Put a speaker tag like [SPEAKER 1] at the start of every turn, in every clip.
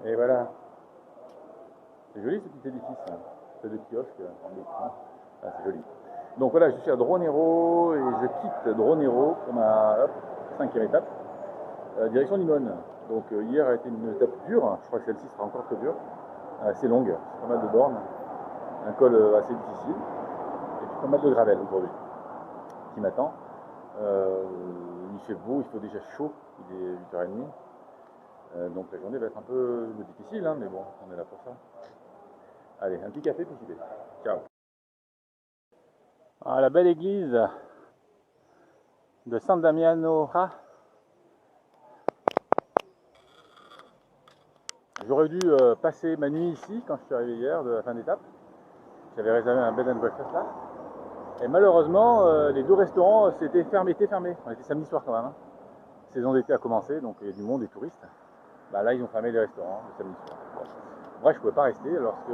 [SPEAKER 1] Et voilà. C'est joli ce petit édifice, hein. C'est de kiosque en béton. Ah, c'est joli. Donc voilà, je suis à Dronero et je quitte Dronero pour ma 5e étape, direction Limone. Donc hier a été une étape dure, je crois que celle-ci sera encore très dure, assez longue, pas mal de bornes, un col assez difficile, et puis pas mal de gravel aujourd'hui qui m'attend. Il fait beau, il fait déjà chaud, il est 8h30, donc la journée va être un peu difficile, hein, mais bon, on est là pour ça. Allez, un petit café puis j'y vais. Ciao. Ah, la belle église de San Damiano. J'aurais dû passer ma nuit ici quand je suis arrivé hier de la fin d'étape. J'avais réservé un bed and breakfast là. Et malheureusement, les 2 restaurants étaient fermés. On était samedi soir quand même, hein. La saison d'été a commencé, donc il y a du monde, des touristes. Bah là, ils ont fermé les restaurants le samedi soir. Bon. Bref, je ne pouvais pas rester lorsque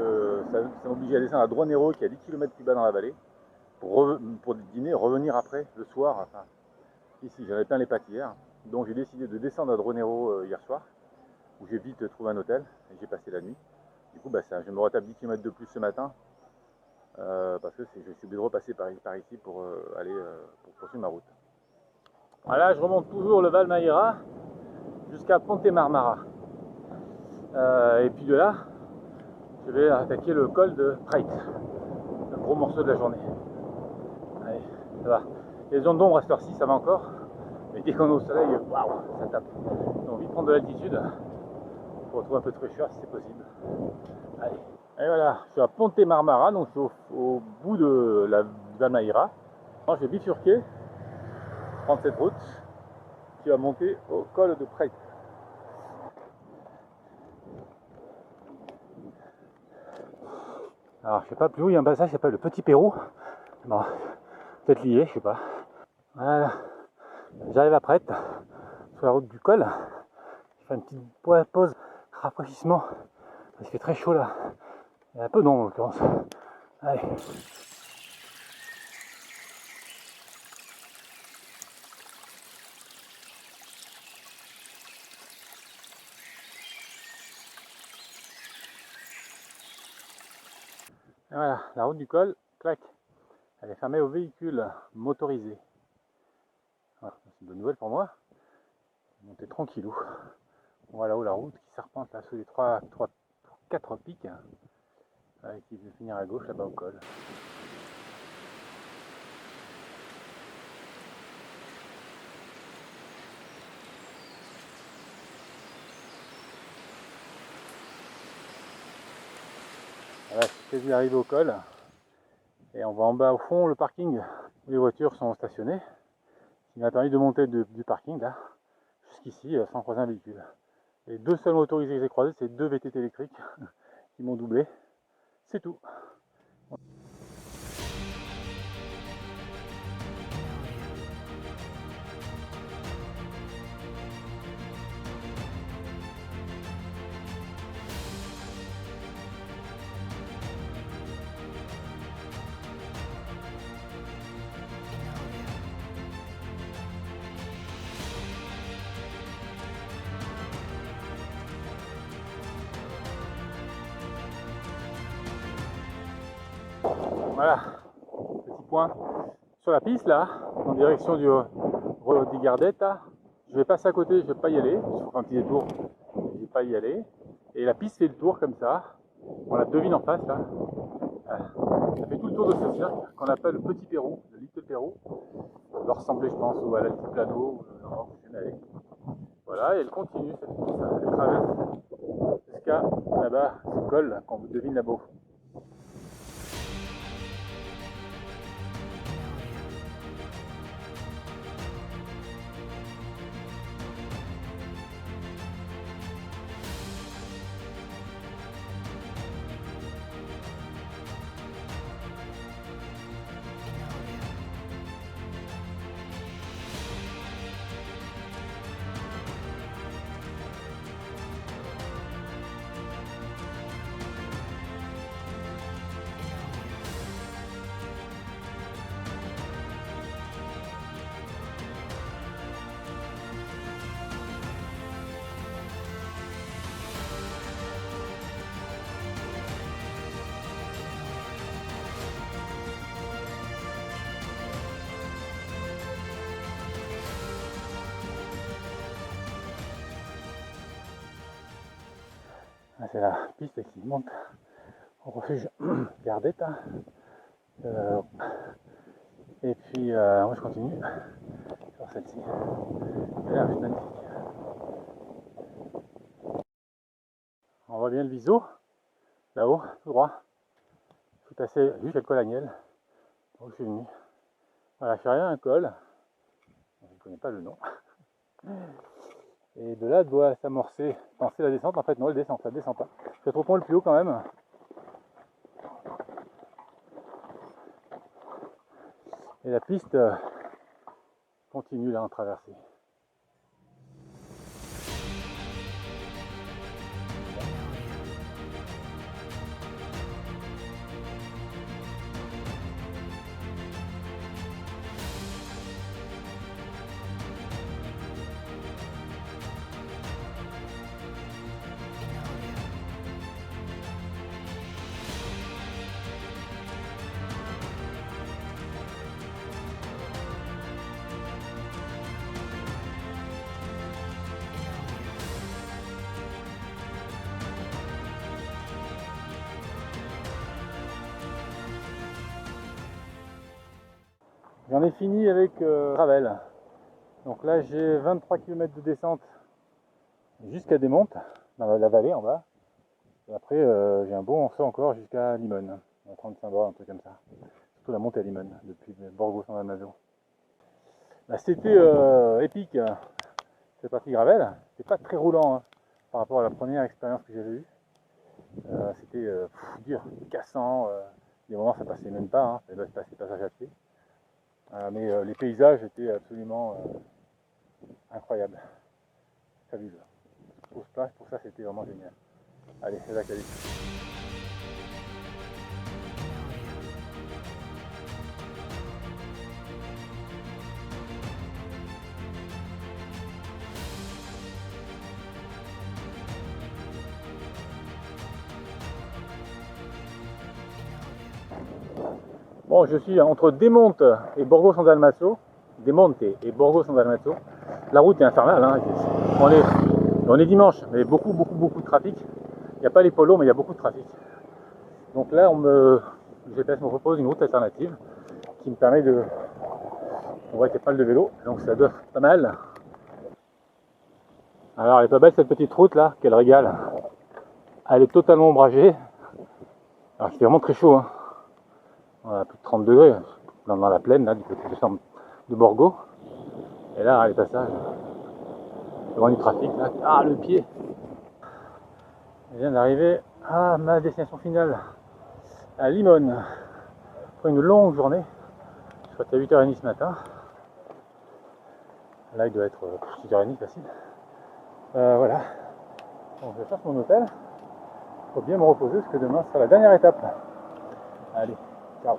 [SPEAKER 1] ça m'obligeait à descendre à Dronero, qui est à 10 km plus bas dans la vallée, pour dîner, revenir après, le soir. Enfin, ici, j'avais plein les pattes hier. Donc j'ai décidé de descendre à Dronero hier soir, où j'ai vite trouvé un hôtel et j'ai passé la nuit. Du coup, je me retape 10 km de plus ce matin, parce que je suis obligé de repasser par ici pour aller pour poursuivre ma route. Voilà, je remonte toujours le Val Maïra jusqu'à Ponte Marmara. Et puis de là, je vais attaquer le col de Preit, le gros morceau de la journée. Allez, ça va. Les zones d'ombre à cette heure-ci, ça va encore. Mais dès qu'on est au soleil, waouh, ça tape. Donc vite prendre de l'altitude pour retrouver un peu de fraîcheur si c'est possible. Allez. Et voilà, je suis à Ponte Marmara, donc je suis au bout de la Val Maïra. Je vais bifurquer, prendre cette route qui va monter au col de Preit. Alors je sais pas, plus haut il y a un passage qui s'appelle le Petit Pérou. Bon, peut-être lié, je sais pas. Voilà, j'arrive à Preit, sur la route du col. Je fais une petite pause, rafraîchissement. Il fait très chaud là. Il y a un peu d'ombre en l'occurrence. Allez. Et voilà, la route du col, clac, elle est fermée aux véhicules motorisés. Voilà, c'est une bonne nouvelle pour moi. Monter tranquillou. Voilà où la route qui serpente là sous les 4 pics, qui va finir à gauche là-bas au col. Voilà, je suis quasi arrivé au col. Et on va en bas au fond, le parking où les voitures sont stationnées. Il m'a permis de monter du parking là, jusqu'ici, sans croiser un véhicule. Les 2 seuls motorisés que j'ai croisés, c'est 2 VTT électriques qui m'ont doublé. C'est tout. Voilà, petit point sur la piste là, en direction du Rio di Gardetta. Je vais passer à côté, je vais pas y aller, je ferai un petit détour, je vais pas y aller. Et la piste fait le tour comme ça, on la devine en face là. Ça fait tout le tour de ce cercle qu'on appelle le Petit Pérou, le Little Pérou. Ça doit ressembler, je pense, à l'altiplano, où je suis allé. Voilà, et elle continue cette piste, elle traverse jusqu'à là-bas, ce col qu'on devine là-bas au fond. C'est la piste qui monte au refuge Gardette. Et puis moi je continue sur celle-ci. Elle est juste magnifique. On voit bien le Viso, là-haut, tout droit. Je suis passé jusqu'à Colagnel, où je suis venu. Voilà, je suis arrivé à un col, je ne connais pas le nom. Et de là doit s'amorcer, penser la descente. En fait non, elle descend, ça ne descend pas. Je trouve point le plus haut quand même. Et la piste continue là en traversée. J'en ai fini avec Ravel. Donc là j'ai 23 km de descente jusqu'à Desmontes, dans la vallée en bas. Et après j'ai un bon saut encore jusqu'à Limone, à 35 bords, un truc comme ça. Surtout la montée à Limone, depuis Borgo San Dalmazzo. Bah, c'était épique, cette partie Gravel. C'était pas très roulant hein, par rapport à la première expérience que j'avais eue. C'était dur, cassant. Des moments ça passait même pas, hein, ça passait passage à pied. Mais les paysages étaient absolument incroyables, fabuleux. Pour ça c'était vraiment génial. Allez, c'est la qualité. Bon, je suis entre Desmontes et Borgo San Dalmazzo. Desmontes et Borgo San Dalmazzo. La route est infernale. Hein. On est dimanche, mais beaucoup de trafic. Il n'y a pas les polos, mais il y a beaucoup de trafic. Donc là, le GPS me propose une route alternative qui me permet de... On voit qu'il y a pas mal de vélos, donc ça doit être pas mal. Alors, elle est pas belle cette petite route là, quel régal. Elle est totalement ombragée. Alors, il fait vraiment très chaud. Hein. On a plus de 30 degrés dans la plaine, là, du côté de Borgo. Et là, les passages, devant du trafic, là. Ah, le pied! Je viens d'arriver à ma destination finale, à Limone. Après une longue journée, je suis parti à 8h30 ce matin. Là, il doit être 6h30 facile. Voilà. Donc, je cherche mon hôtel. Il faut bien me reposer parce que demain sera la dernière étape. Allez, ciao!